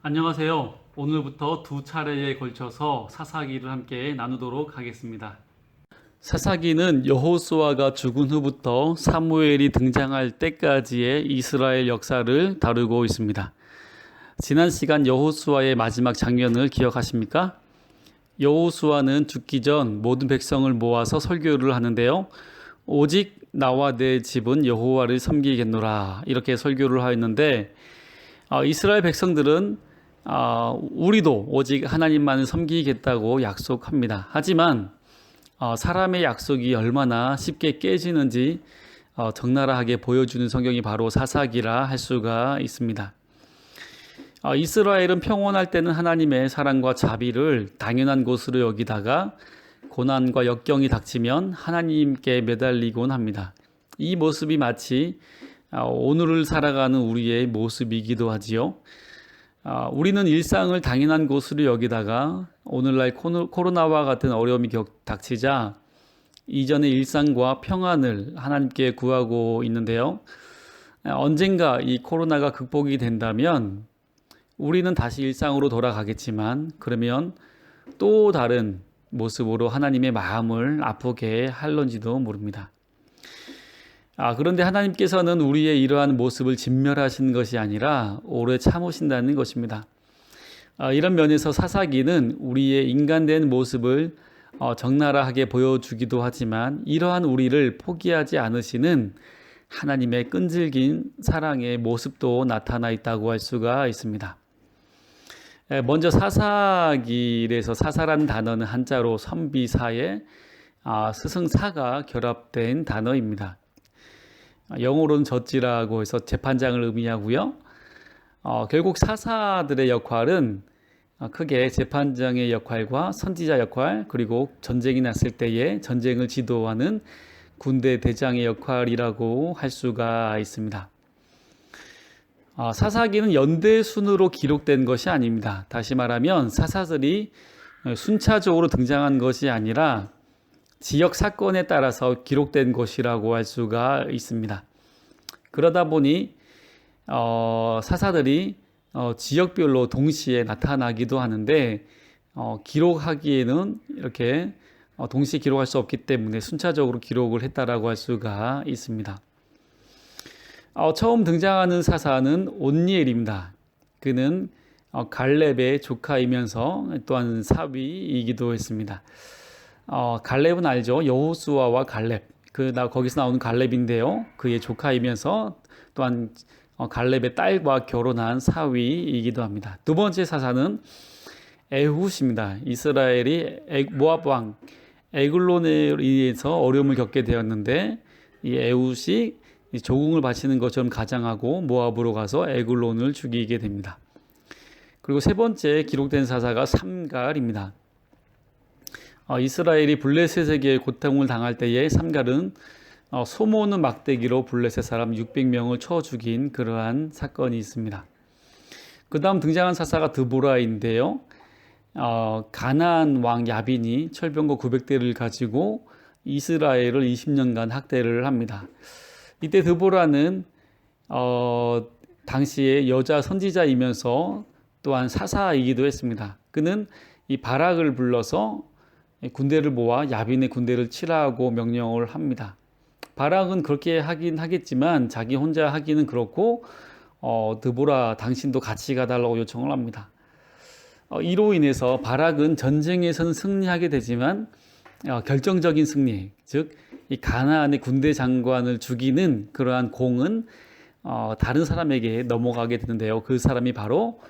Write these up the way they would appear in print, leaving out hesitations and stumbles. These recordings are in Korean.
안녕하세요. 오늘부터 두 차례에 걸쳐서 사사기를 함께 나누도록 하겠습니다. 사사기는 여호수아가 죽은 후부터 사무엘이 등장할 때까지의 이스라엘 역사를 다루고 있습니다. 지난 시간 여호수아의 마지막 장면을 기억하십니까? 여호수아는 죽기 전 모든 백성을 모아서 설교를 하는데요. 오직 나와 내 집은 여호와를 섬기겠노라 이렇게 설교를 하였는데 이스라엘 백성들은 우리도 오직 하나님만을 섬기겠다고 약속합니다. 하지만 사람의 약속이 얼마나 쉽게 깨지는지 적나라하게 보여주는 성경이 바로 사사기라 할 수가 있습니다. 이스라엘은 평온할 때는 하나님의 사랑과 자비를 당연한 것으로 여기다가 고난과 역경이 닥치면 하나님께 매달리곤 합니다. 이 모습이 마치 오늘을 살아가는 우리의 모습이기도 하지요. 우리는 일상을 당연한 것으로 여기다가 오늘날 코로나와 같은 어려움이 닥치자 이전의 일상과 평안을 하나님께 구하고 있는데요. 언젠가 이 코로나가 극복이 된다면 우리는 다시 일상으로 돌아가겠지만 그러면 또 다른 모습으로 하나님의 마음을 아프게 할런지도 모릅니다. 그런데 하나님께서는 우리의 이러한 모습을 진멸하신 것이 아니라 오래 참으신다는 것입니다. 이런 면에서 사사기는 우리의 인간된 모습을 적나라하게 보여주기도 하지만 이러한 우리를 포기하지 않으시는 하나님의 끈질긴 사랑의 모습도 나타나 있다고 할 수가 있습니다. 먼저 사사기에서 사사란 단어는 한자로 선비사에 스승사가 결합된 단어입니다. 영어로는 젖지라고 해서 재판장을 의미하고요. 결국 사사들의 역할은 크게 재판장의 역할과 선지자 역할 그리고 전쟁이 났을 때에 전쟁을 지도하는 군대 대장의 역할이라고 할 수가 있습니다. 사사기는 연대순으로 기록된 것이 아닙니다. 다시 말하면 사사들이 순차적으로 등장한 것이 아니라 지역 사건에 따라서 기록된 것이라고 할 수가 있습니다. 그러다 보니 사사들이 지역별로 동시에 나타나기도 하는데 기록하기에는 이렇게 동시에 기록할 수 없기 때문에 순차적으로 기록을 했다라고 할 수가 있습니다. 처음 등장하는 사사는 온니엘입니다. 그는 갈렙의 조카이면서 또한 사위이기도 했습니다. 갈렙은 알죠? 여호수아와 갈렙. 거기서 나오는 갈렙인데요. 그의 조카이면서 또한 갈렙의 딸과 결혼한 사위이기도 합니다. 두 번째 사사는 에훗입니다. 이스라엘이 모압 왕 에글론에 의해서 어려움을 겪게 되었는데 이 에훗이 조공을 바치는 것처럼 가장하고 모압으로 가서 에글론을 죽이게 됩니다. 그리고 세 번째 기록된 사사가 삼갈입니다. 이스라엘이 블레셋에게 고통을 당할 때에 삼갈은 소모는 막대기로 블레셋 사람 600명을 쳐 죽인 그러한 사건이 있습니다. 그 다음 등장한 사사가 드보라인데요. 가나안 왕 야빈이 철병거 900대를 가지고 이스라엘을 20년간 학대를 합니다. 이때 드보라는 당시에 여자 선지자이면서 또한 사사이기도 했습니다. 그는 이 바락을 불러서 군대를 모아 야빈의 군대를 치라고 명령을 합니다. 바락은 그렇게 하긴 하겠지만 자기 혼자 하기는 그렇고 드보라 당신도 같이 가달라고 요청을 합니다. 이로 인해서 바락은 전쟁에서는 승리하게 되지만 결정적인 승리, 즉 이 가나안의 군대 장관을 죽이는 그러한 공은 다른 사람에게 넘어가게 되는데요. 그 사람이 바로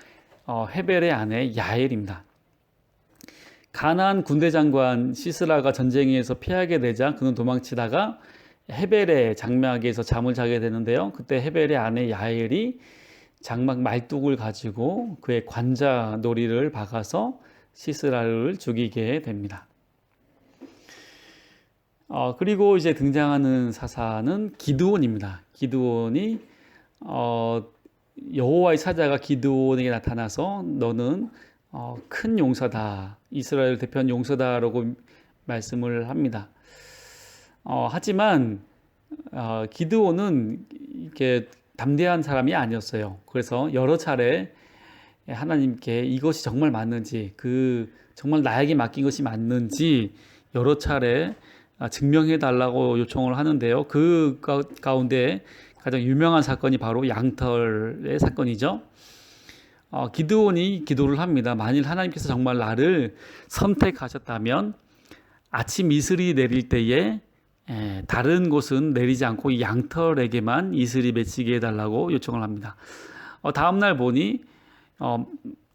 헤벨의 아내 야엘입니다. 가나안 군대 장관 시스라가 전쟁에서 피하게 되자 그는 도망치다가 헤벨의 장막에서 잠을 자게 되는데요. 그때 헤벨의 아내 야엘이 장막 말뚝을 가지고 그의 관자 놀이를 박아서 시스라를 죽이게 됩니다. 그리고 이제 등장하는 사사는 기드온입니다. 기드온이 여호와의 사자가 기드온에게 나타나서 너는 큰 용사다. 이스라엘 대표한 용사다라고 말씀을 합니다. 하지만 기드온은 이렇게 담대한 사람이 아니었어요. 그래서 여러 차례 하나님께 이것이 정말 맞는지, 정말 나에게 맡긴 것이 맞는지 여러 차례 증명해 달라고 요청을 하는데요. 그 가운데 가장 유명한 사건이 바로 양털의 사건이죠. 기드온이 기도를 합니다. 만일 하나님께서 정말 나를 선택하셨다면 아침 이슬이 내릴 때에 다른 곳은 내리지 않고 이 양털에게만 이슬이 맺히게 해달라고 요청을 합니다. 다음날 보니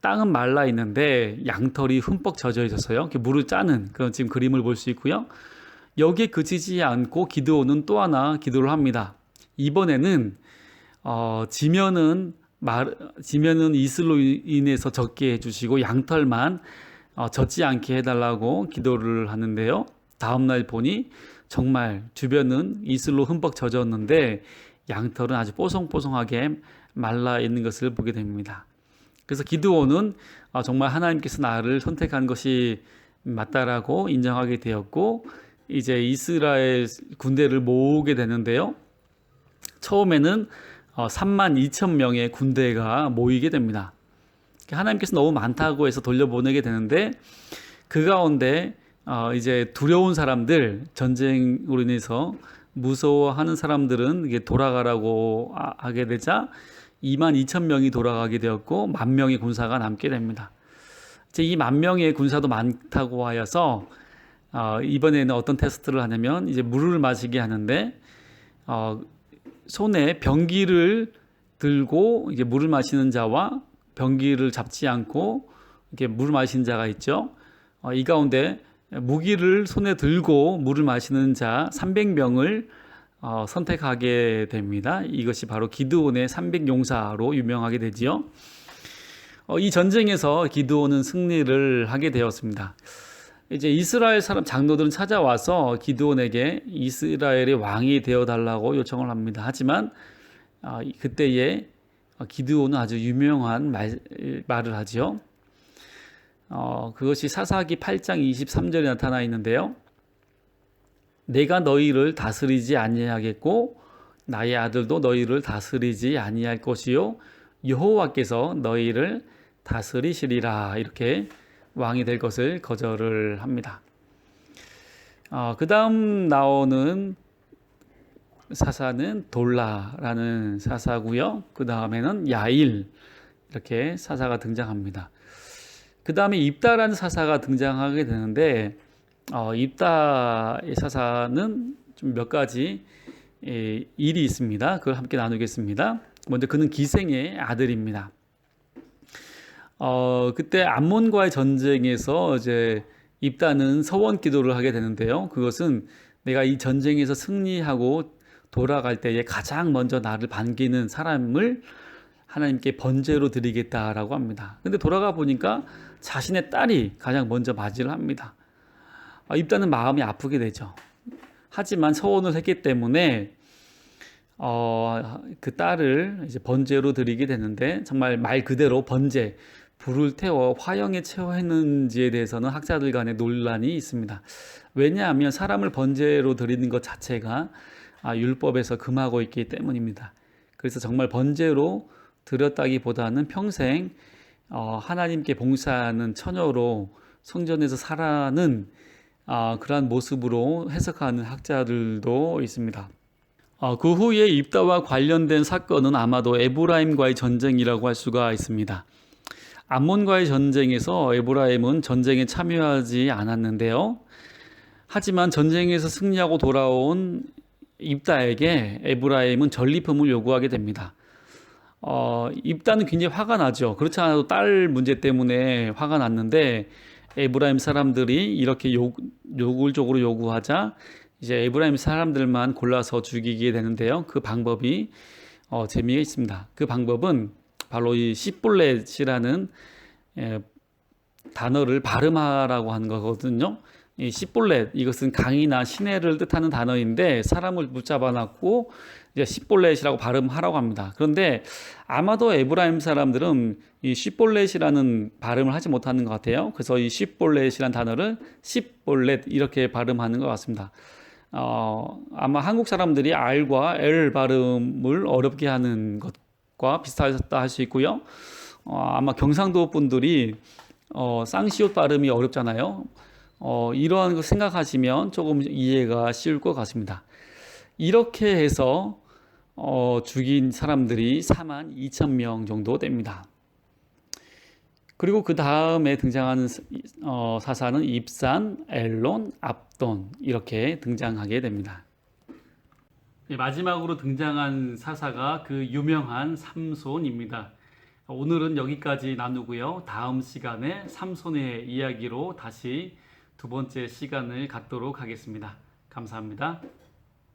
땅은 말라 있는데 양털이 흠뻑 젖어 있었어요. 물을 짜는 그런 지금 그림을 볼 수 있고요. 여기에 그치지 않고 기드온은 또 하나 기도를 합니다. 이번에는 지면은 이슬로 인해서 젖게 해주시고 양털만 젖지 않게 해달라고 기도를 하는데요. 다음날 보니 정말 주변은 이슬로 흠뻑 젖었는데 양털은 아주 뽀송뽀송하게 말라 있는 것을 보게 됩니다. 그래서 기드온은 정말 하나님께서 나를 선택한 것이 맞다라고 인정하게 되었고 이제 이스라엘 군대를 모으게 되는데요. 처음에는 32,000명의 군대가 모이게 됩니다. 하나님께서 너무 많다고 해서 돌려보내게 되는데 그 가운데 이제 두려운 사람들, 전쟁으로 인해서 무서워하는 사람들은 이게 돌아가라고 하게 되자 22,000명이 돌아가게 되었고 10,000명의 군사가 남게 됩니다. 이제 이 10,000명의 군사도 많다고 하여서 이번에는 어떤 테스트를 하냐면 이제 물을 마시게 하는데 손에 병기를 들고 이제 물을 마시는 자와 병기를 잡지 않고 이렇게 물을 마시는 자가 있죠. 이 가운데 무기를 손에 들고 물을 마시는 자 300명을 선택하게 됩니다. 이것이 바로 기드온의 300용사로 유명하게 되지요. 이 전쟁에서 기드온은 승리를 하게 되었습니다. 이제 이스라엘 사람 장로들은 찾아와서 기드온에게 이스라엘의 왕이 되어 달라고 요청을 합니다. 하지만 그때에 기드온은 아주 유명한 말을 하지요. 그것이 사사기 8장 23절에 나타나 있는데요. 내가 너희를 다스리지 아니하겠고 나의 아들도 너희를 다스리지 아니할 것이요 여호와께서 너희를 다스리시리라. 이렇게 왕이 될 것을 거절을 합니다. 그 다음 나오는 사사는 돌라라는 사사고요. 그 다음에는 야일 이렇게 사사가 등장합니다. 그 다음에 입다라는 사사가 등장하게 되는데 입다의 사사는 좀 몇 가지 일이 있습니다. 그걸 함께 나누겠습니다. 먼저 그는 기생의 아들입니다. 그때 암몬과의 전쟁에서 이제 입다는 서원 기도를 하게 되는데요. 그것은 내가 이 전쟁에서 승리하고 돌아갈 때에 가장 먼저 나를 반기는 사람을 하나님께 번제로 드리겠다라고 합니다. 근데 돌아가 보니까 자신의 딸이 가장 먼저 맞이를 합니다. 입다는 마음이 아프게 되죠. 하지만 서원을 했기 때문에 그 딸을 이제 번제로 드리게 되는데 정말 말 그대로 번제, 불을 태워 화형에 채워했는지에 대해서는 학자들 간에 논란이 있습니다. 왜냐하면 사람을 번제로 드리는 것 자체가 율법에서 금하고 있기 때문입니다. 그래서 정말 번제로 드렸다기보다는 평생 하나님께 봉사하는 처녀로 성전에서 살아는 그러한 모습으로 해석하는 학자들도 있습니다. 그 후에 입다와 관련된 사건은 아마도 에브라임과의 전쟁이라고 할 수가 있습니다. 암몬과의 전쟁에서 에브라임은 전쟁에 참여하지 않았는데요. 하지만 전쟁에서 승리하고 돌아온 입다에게 에브라임은 전리품을 요구하게 됩니다. 입다는 굉장히 화가 나죠. 그렇지 않아도 딸 문제 때문에 화가 났는데 에브라임 사람들이 이렇게 노골적으로 요구하자 이제 에브라임 사람들만 골라서 죽이게 되는데요. 그 방법이 재미가 있습니다. 그 방법은 바로 이 시볼렛이라는 단어를 발음하라고 하는 거거든요. 이 시볼렛, 이것은 강이나 시내를 뜻하는 단어인데 사람을 붙잡아 놨고 이제 시볼렛이라고 발음하라고 합니다. 그런데 아마도 에브라임 사람들은 이 시볼렛이라는 발음을 하지 못하는 것 같아요. 그래서 이 시볼렛이라는 단어를 시볼렛 이렇게 발음하는 것 같습니다. 아마 한국 사람들이 R과 L 발음을 어렵게 하는 것과 비슷하다 할 수 있고요. 아마 경상도 분들이 쌍시옷 발음이 어렵잖아요. 이러한 거 생각하시면 조금 이해가 쉬울 것 같습니다. 이렇게 해서 죽인 사람들이 4만 2천 명 정도 됩니다. 그리고 그 다음에 등장하는 사사는 입산, 엘론, 압돈 이렇게 등장하게 됩니다. 마지막으로 등장한 사사가 그 유명한 삼손입니다. 오늘은 여기까지 나누고요. 다음 시간에 삼손의 이야기로 다시 두 번째 시간을 갖도록 하겠습니다. 감사합니다.